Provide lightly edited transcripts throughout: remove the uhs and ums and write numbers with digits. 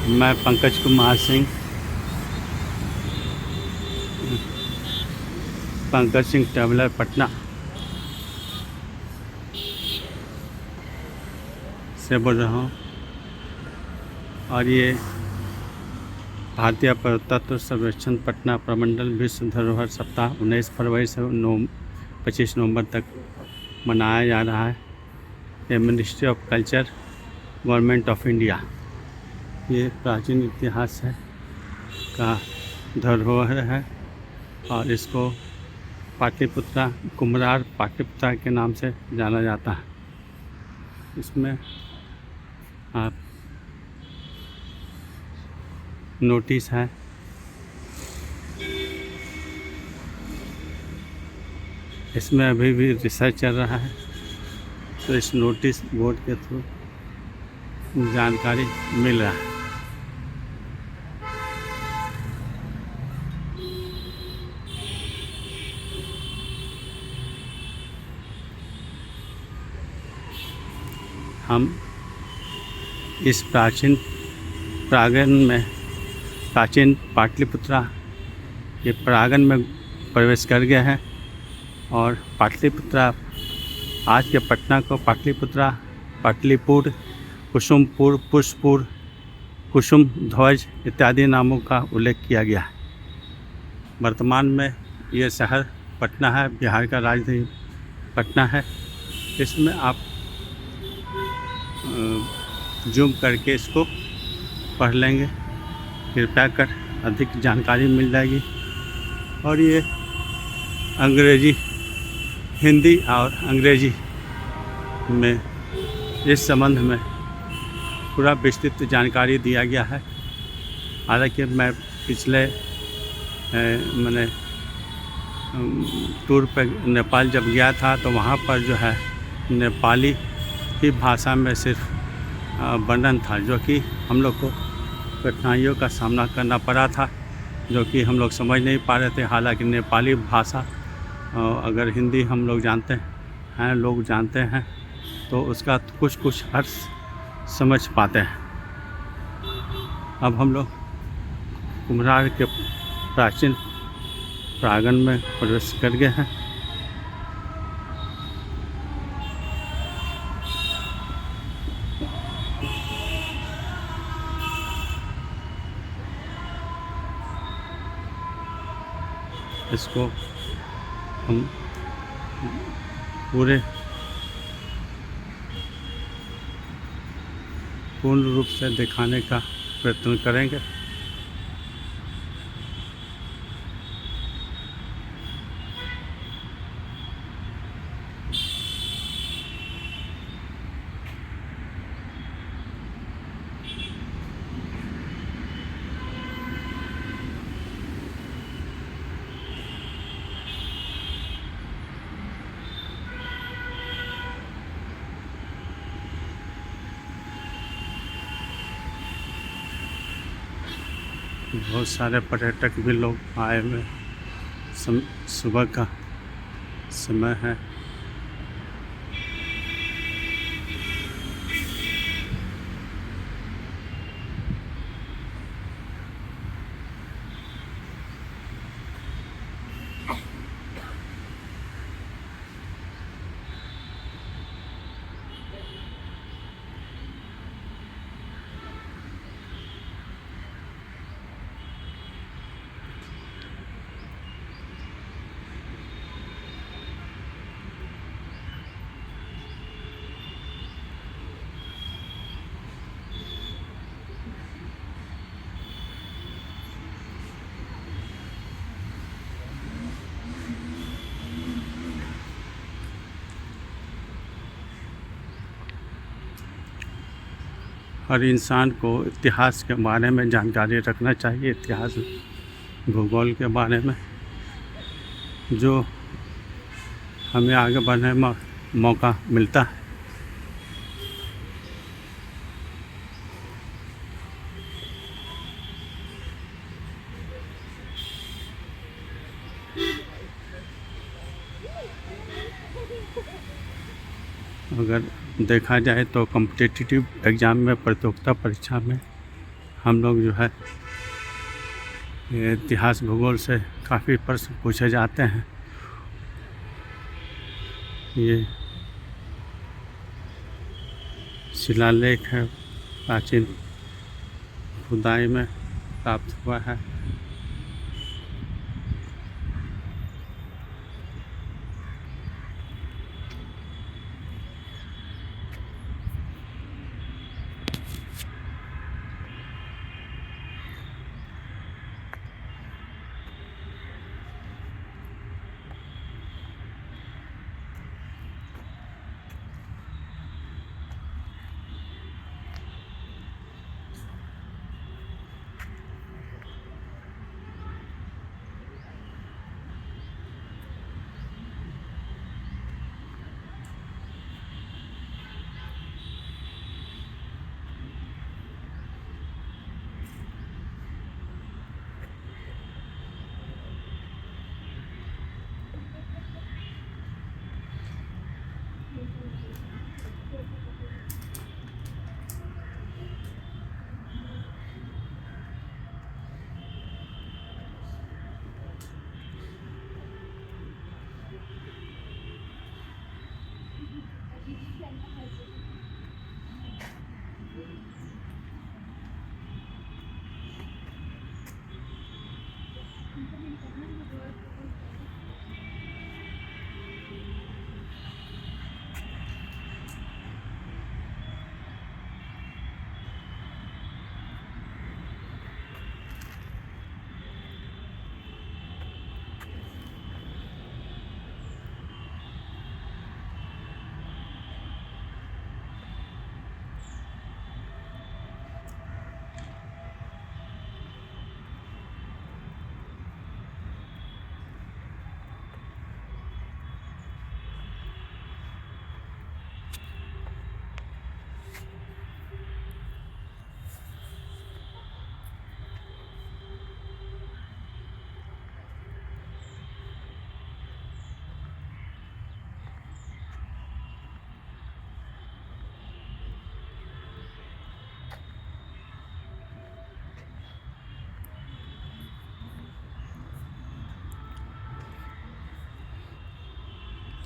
मैं पंकज कुमार सिंह, पंकज सिंह ट्रैवलर पटना से बोल रहा हूँ। और ये भारतीय पुरातत्व सर्वेक्षण पटना प्रमंडल विश्व धरोहर सप्ताह 19 फरवरी से 25 नवंबर तक मनाया जा रहा है। ये ministry of culture, government of India, ये प्राचीन इतिहास है का धरोहर है और इसको पाटलिपुत्रा, कुम्हरार पाटलिपुत्रा के नाम से जाना जाता है। इसमें आप नोटिस है, इसमें अभी भी रिसर्च चल रहा है, तो इस नोटिस बोर्ड के थ्रू जानकारी मिल रहा है। हम इस प्राचीन पाटलिपुत्रा के प्रांगण में प्रवेश कर गए हैं और पाटलिपुत्रा, आज के पटना को पाटलिपुत्रा, पाटलिपुर, कुसुमपुर, पुष्पपुर, कुसुम ध्वज इत्यादि नामों का उल्लेख किया गया है। वर्तमान में यह शहर पटना है, बिहार का राजधानी पटना है। इसमें आप जूम करके इसको पढ़ लेंगे, कृपया कर, अधिक जानकारी मिल जाएगी। और ये अंग्रेजी, हिंदी और अंग्रेजी में इस संबंध में पूरा विस्तृत जानकारी दिया गया है। हालांकि मैं पिछले मैंने टूर पर नेपाल जब गया था तो वहाँ पर जो है नेपाली की भाषा में सिर्फ वर्णन था, जो कि हम लोग को कठिनाइयों का सामना करना पड़ा था, जो कि हम लोग समझ नहीं पा रहे थे। हालांकि नेपाली भाषा अगर हिंदी हम लोग जानते हैं तो उसका कुछ अर्थ समझ पाते हैं। अब हम लोग कुम्हरार के प्राचीन प्रांगण में प्रवेश कर गए हैं। इसको हम पूर्ण रूप से दिखाने का प्रयत्न करेंगे। बहुत सारे पर्यटक भी लोग आए हुए, सुबह का समय है। हर इंसान को इतिहास के बारे में जानकारी रखना चाहिए, इतिहास, भूगोल के बारे में, जो हमें आगे बढ़ने में मौका मिलता है। अगर देखा जाए तो कॉम्पिटिटिव एग्ज़ाम में, प्रतियोगिता परीक्षा में हम लोग जो है ये इतिहास भूगोल से काफ़ी प्रश्न पूछे जाते हैं। ये शिलालेख है, प्राचीन खुदाई में प्राप्त हुआ है।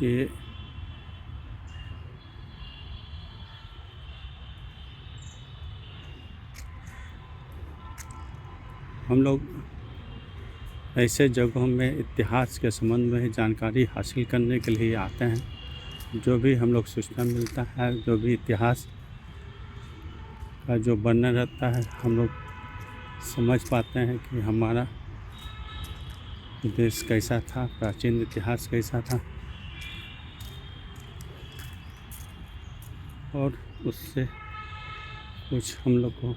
ये हम लोग ऐसे जगहों में इतिहास के संबंध में जानकारी हासिल करने के लिए आते हैं। जो भी हम लोग सूचना मिलता है, जो भी इतिहास का जो वर्णन रहता है, हम लोग समझ पाते हैं कि हमारा देश कैसा था, प्राचीन इतिहास कैसा था, और उससे कुछ हम लोग को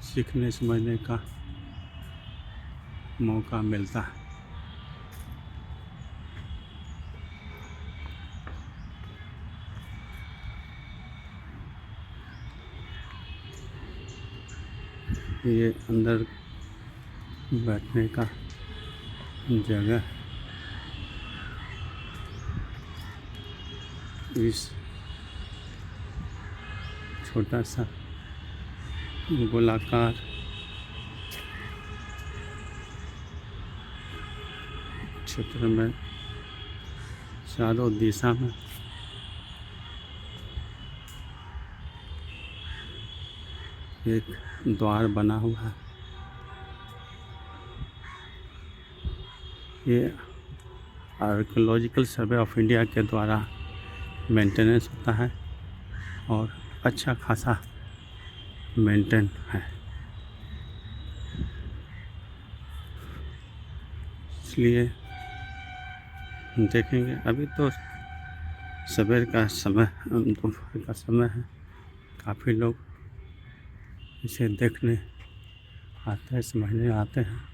सीखने समझने का मौका मिलता है। ये अंदर बैठने का जगह है। इस छोटा सा गोलाकार क्षेत्र में चारों दिशा में एक द्वार बना हुआ है। ये आर्कियोलॉजिकल सर्वे ऑफ इंडिया के द्वारा मेंटेनेंस होता है और अच्छा खासा मेंटेन है, इसलिए देखेंगे। अभी तो सवेर का समय, दोपहर का समय है, काफ़ी लोग इसे देखने आते हैं, समझने आते हैं।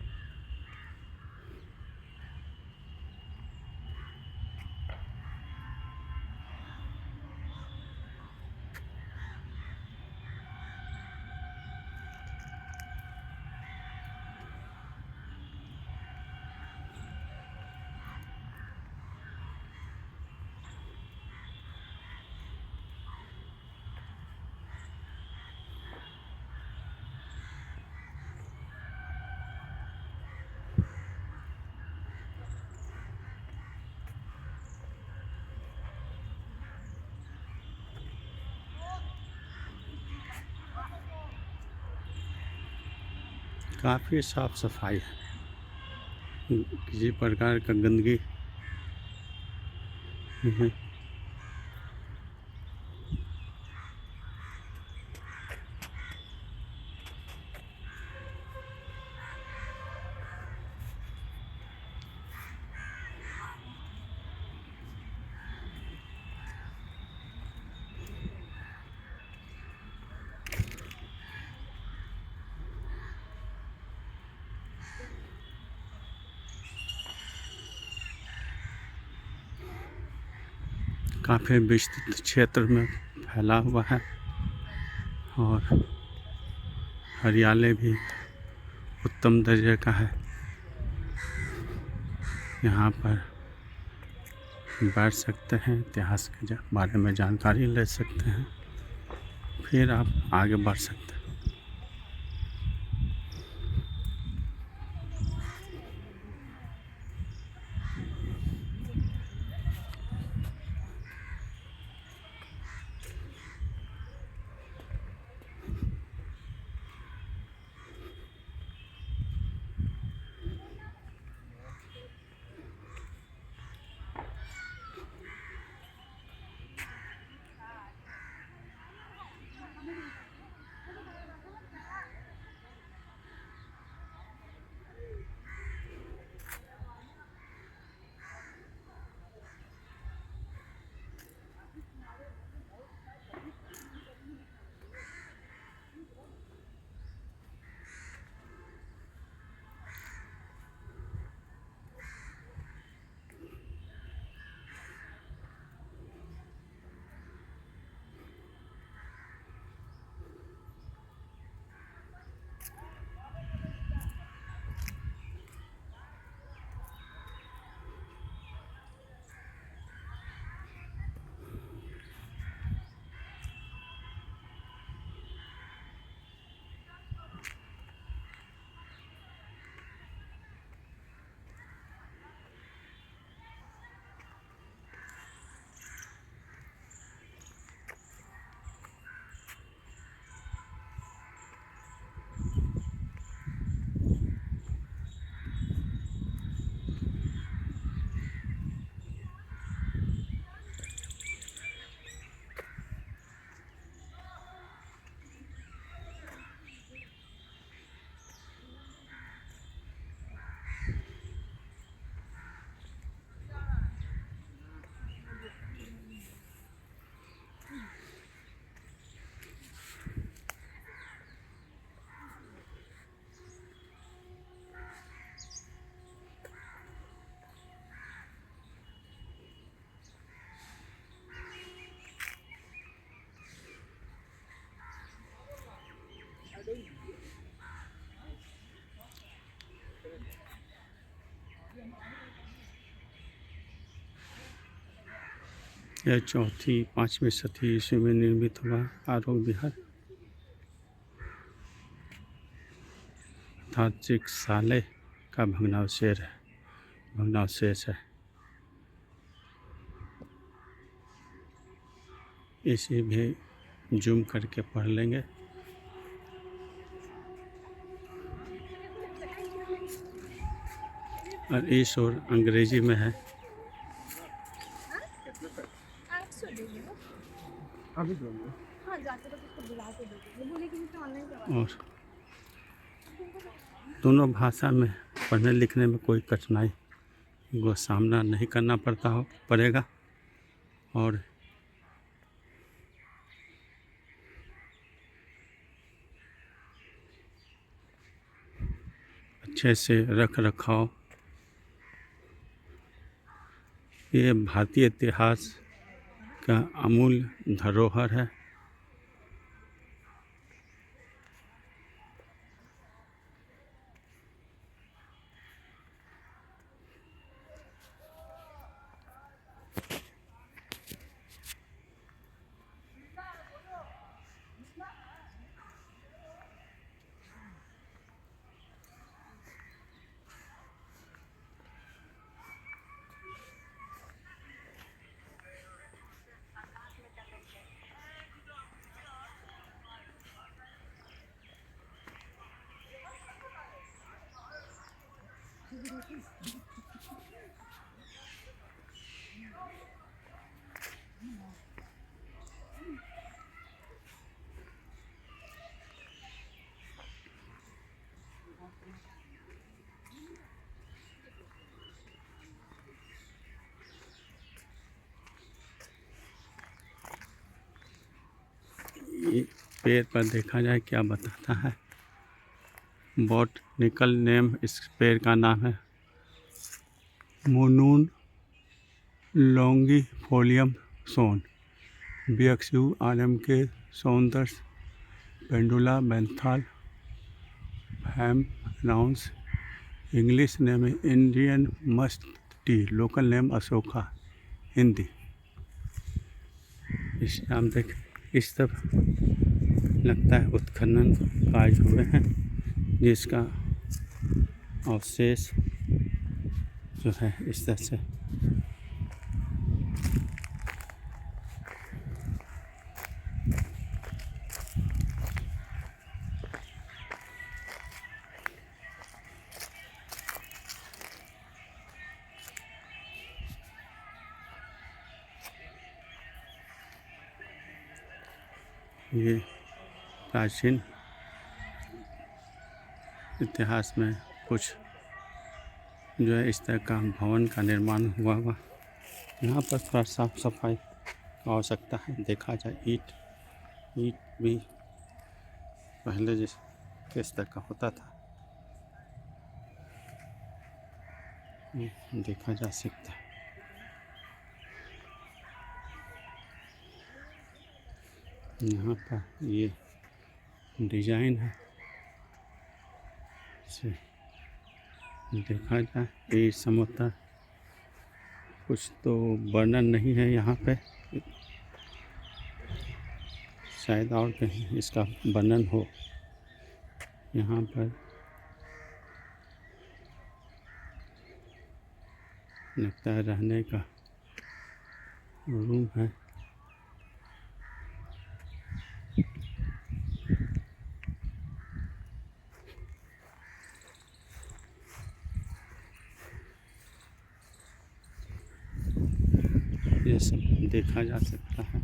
काफ़ी साफ सफाई है, किसी प्रकार का गंदगी नहीं। काफ़ी विस्तृत क्षेत्र में फैला हुआ है और हरियाली भी उत्तम दर्जे का है। यहाँ पर बैठ सकते हैं, इतिहास के बारे में जानकारी ले सकते हैं, फिर आप आगे बढ़ सकते हैं। यह चौथी 5वीं शती ईस्वी में निर्मित हुआ आरोग्य विहार अर्थात चिकित्सालय का भग्नावशेष है। इसे भी जूम करके पढ़ लेंगे। और इस और अंग्रेजी में है। और दोनों भाषा में पढ़ने लिखने में कोई कठिनाई को सामना नहीं करना पड़ेगा और अच्छे से रख रखाव। ये भारतीय इतिहास का अमूल्य धरोहर है। ये पेड़ पर देखा जाए क्या बताता है। बॉटनिकल नेम इस पेड़ का नाम है मोनून लॉन्गिफोलियम सोन बीएक्सयू आलम के सौंदर्य पेंडुला बेंथाल फैम अनाउंस English name Indian mast tree local name Ashoka Hindi. इस नाम देख इस सब लगता है उत्खनन कार्य हुए हैं जिसका अवशेष जो है इस तरह से ये प्राचीन इतिहास में कुछ जो है इस तरह का भवन का निर्माण हुआ हुआ। यहाँ पर थोड़ा साफ सफाई की आवश्यकता है। देखा जाए ईंट भी पहले जिस किस तरह का होता था देखा जा सकता है। यहाँ पर ये डिजाइन है से देखा जाए ये समोता कुछ तो वर्णन नहीं है यहाँ पे, शायद और कहीं इसका वर्णन हो। यहाँ पर लगता है रहने का रूम है। ये सब देखा जा सकता है।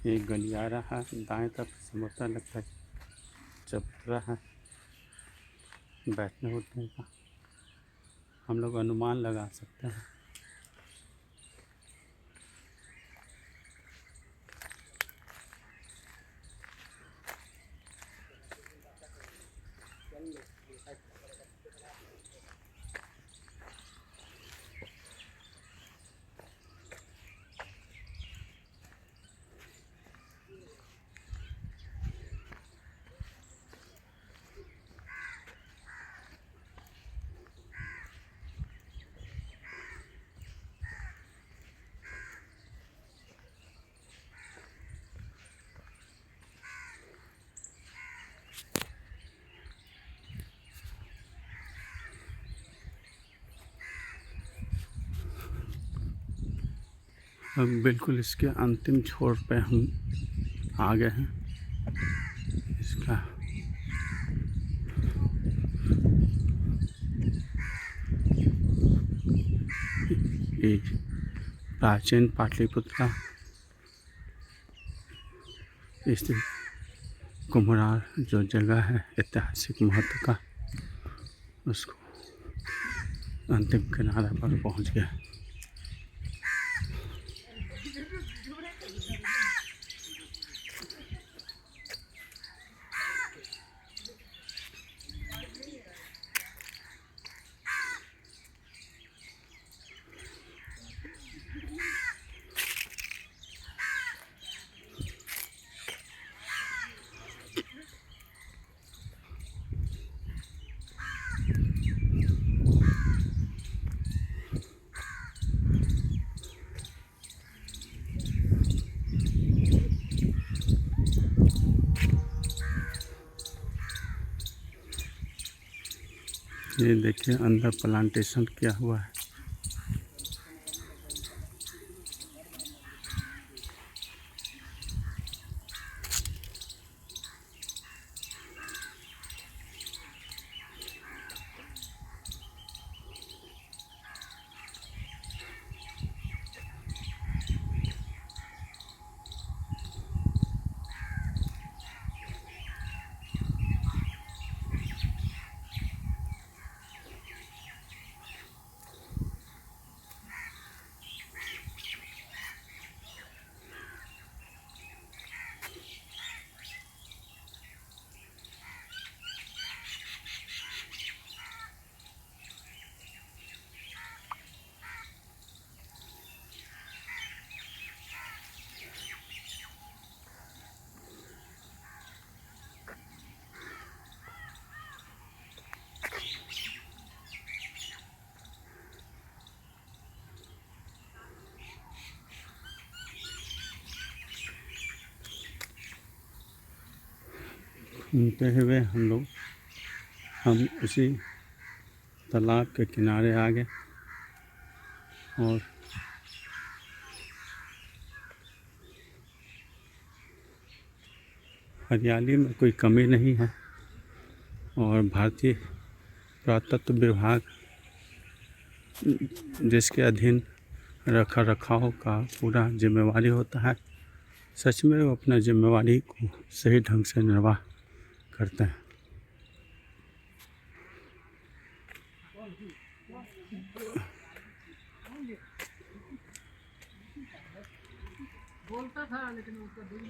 एक गलियारा है, दाएं तरफ समोसा लगता है चबूतरा है बैठने उठने का, हम लोग अनुमान लगा सकते हैं। अब बिल्कुल इसके अंतिम छोर पे हम आ गए हैं। इसका एक प्राचीन पाटलिपुत्र स्थित कुम्हरार जो जगह है ऐतिहासिक महत्व का, उसको अंतिम किनारे पर पहुंच गया। ये देखिए अंदर प्लांटेशन किया हुआ है। घूमते हुए हम उसी तालाब के किनारे आ गए और हरियाली में कोई कमी नहीं है और भारतीय पुरातत्व विभाग जिसके अधीन रख रखाव का पूरा जिम्मेवारी होता है, सच में वो अपना जिम्मेवारी को सही ढंग से निर्वाह करते हैं। बोलता था लेकिन उसका दिल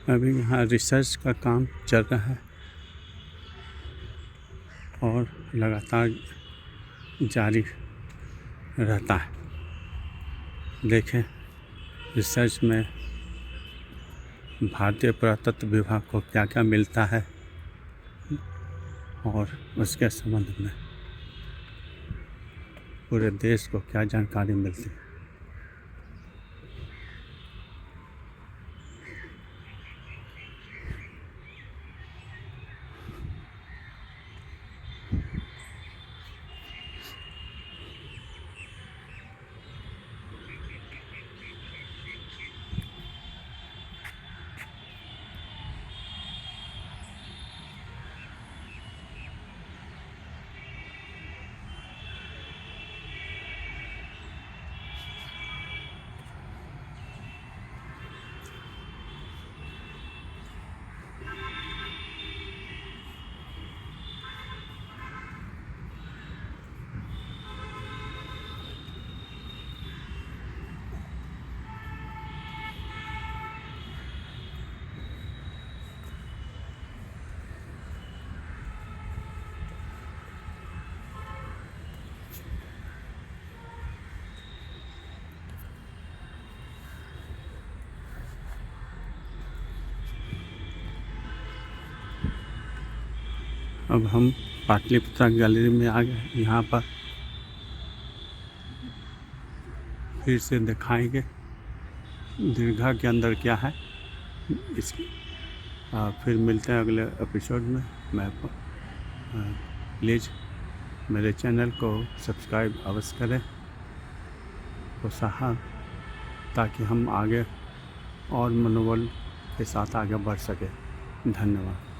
अभी यहाँ रिसर्च का काम चल रहा है और लगातार जारी रहता है। देखें रिसर्च में भारतीय पुरातत्व विभाग को क्या क्या मिलता है और उसके संबंध में पूरे देश को क्या जानकारी मिलती है। अब हम पाटलिपुत्रा गैलरी में आ गए। यहाँ पर फिर से दिखाएंगे दीर्घा के अंदर क्या है। इसकी फिर मिलते हैं अगले एपिसोड में। मैं प्लीज़ मेरे चैनल को सब्सक्राइब अवश्य करें प्रोत्साहन, ताकि हम आगे और मनोबल के साथ आगे बढ़ सकें। धन्यवाद।